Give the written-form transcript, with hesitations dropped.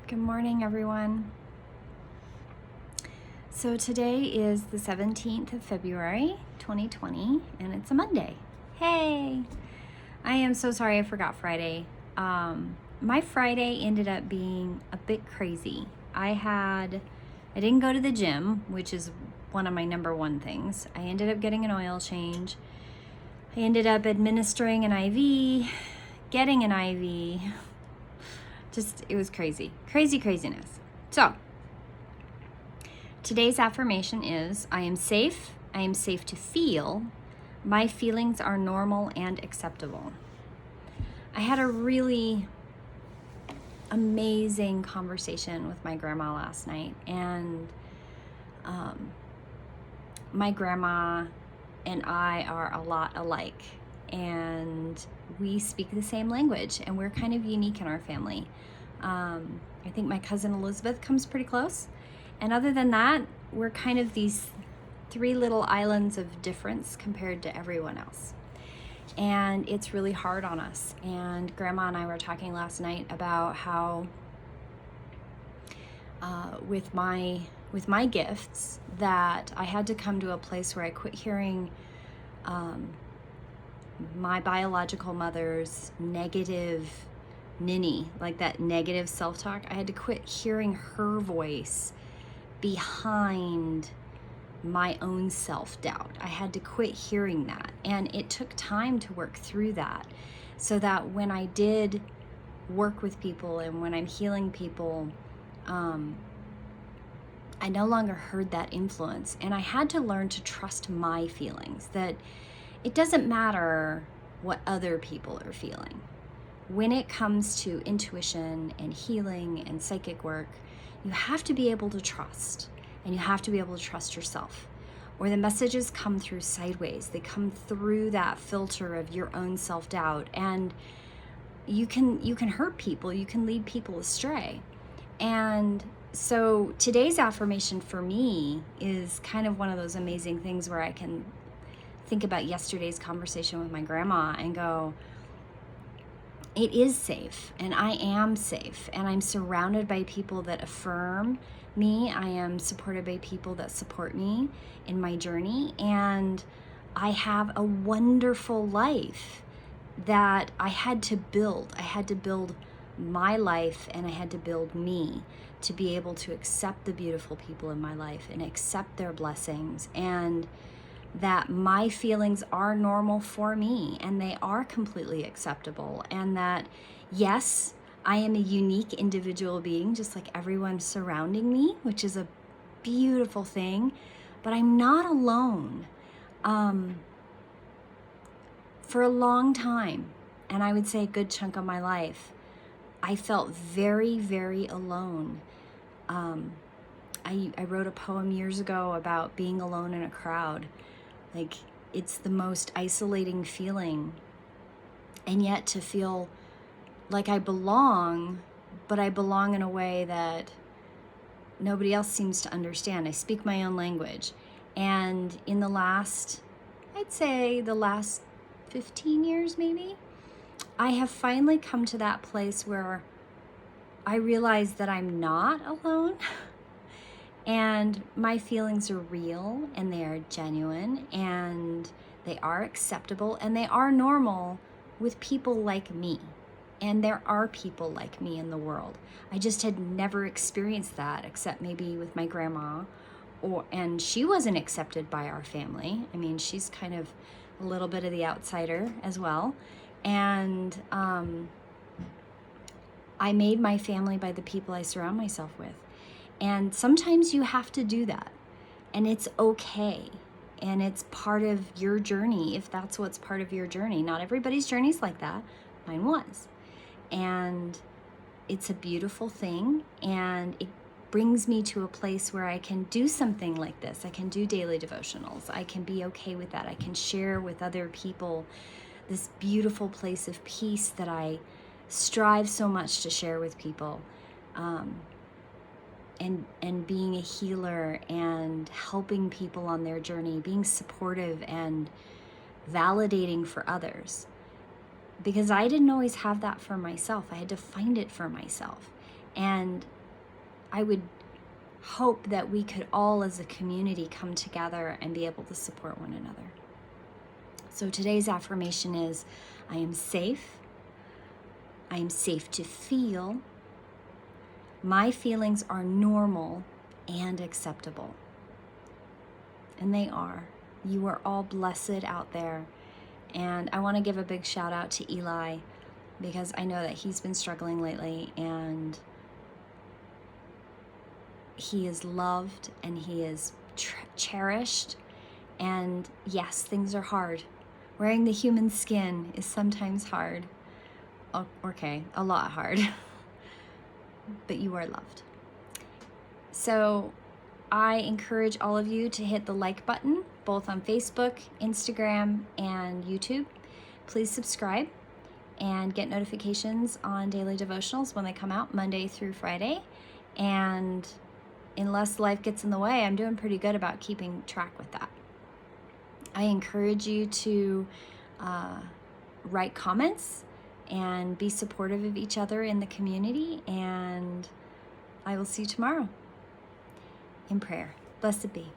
Good morning, everyone. So today is the 17th of February, 2020, and it's a Monday. Hey! I am so sorry I forgot Friday. My Friday ended up being a bit crazy. I didn't go to the gym, which is one of my number one things. I ended up getting an oil change. I ended up administering an IV, getting an IV. It was crazy. Craziness. So, today's affirmation is, I am safe to feel, my feelings are normal and acceptable. I had a really amazing conversation with my grandma last night, and my grandma and I are a lot alike, and we speak the same language, and we're kind of unique in our family. I think my cousin Elizabeth comes pretty close. And other than that, we're kind of these three little islands of difference compared to everyone else. And it's really hard on us. And Grandma and I were talking last night about how with my gifts, that I had to come to a place where I quit hearing my biological mother's negative ninny, like that negative self-talk. I had to quit hearing her voice behind my own self-doubt. I had to quit hearing that. And it took time to work through that, so that when I did work with people and when I'm healing people, I no longer heard that influence. And I had to learn to trust my feelings, that it doesn't matter what other people are feeling. When it comes to intuition and healing and psychic work, you have to be able to trust, and you have to be able to trust yourself. Or the messages come through sideways. They come through that filter of your own self-doubt, and you can hurt people, you can lead people astray. And so today's affirmation for me is kind of one of those amazing things where I can think about yesterday's conversation with my grandma and go, it is safe, and I am safe, and I'm surrounded by people that affirm me. I am supported by people that support me in my journey, and I have a wonderful life that I had to build. I had to build my life, and I had to build me to be able to accept the beautiful people in my life and accept their blessings, and that my feelings are normal for me and they are completely acceptable, and that yes, I am a unique individual being just like everyone surrounding me, which is a beautiful thing, but I'm not alone. For a long time, and I would say a good chunk of my life, I felt very, very alone. I wrote a poem years ago about being alone in a crowd. Like, it's the most isolating feeling. And yet to feel like I belong, but I belong in a way that nobody else seems to understand. I speak my own language. And in I'd say the last 15 years maybe, I have finally come to that place where I realize that I'm not alone. And my feelings are real, and they are genuine, and they are acceptable, and they are normal with people like me. And there are people like me in the world. I just had never experienced that, except maybe with my grandma, and she wasn't accepted by our family. I mean, she's kind of a little bit of the outsider as well. And I made my family by the people I surround myself with. And sometimes you have to do that, and it's okay. And it's part of your journey, if that's what's part of your journey. Not everybody's journey's like that. Mine was. And it's a beautiful thing, and it brings me to a place where I can do something like this. I can do daily devotionals. I can be okay with that. I can share with other people this beautiful place of peace that I strive so much to share with people. And being a healer and helping people on their journey, being supportive and validating for others. Because I didn't always have that for myself. I had to find it for myself. And I would hope that we could all as a community come together and be able to support one another. So today's affirmation is, I am safe. I am safe to feel. My feelings are normal and acceptable. And they are. You are all blessed out there. And I want to give a big shout out to Eli, because I know that he's been struggling lately, and he is loved and he is cherished. And yes, things are hard. Wearing the human skin is sometimes hard. Okay, a lot hard. But you are loved. So I encourage all of you to hit the like button, both on Facebook, Instagram, and YouTube. Please subscribe and get notifications on daily devotionals when they come out Monday through Friday. And unless life gets in the way, I'm doing pretty good about keeping track with that. I encourage you to write comments and be supportive of each other in the community. And I will see you tomorrow in prayer. Blessed be.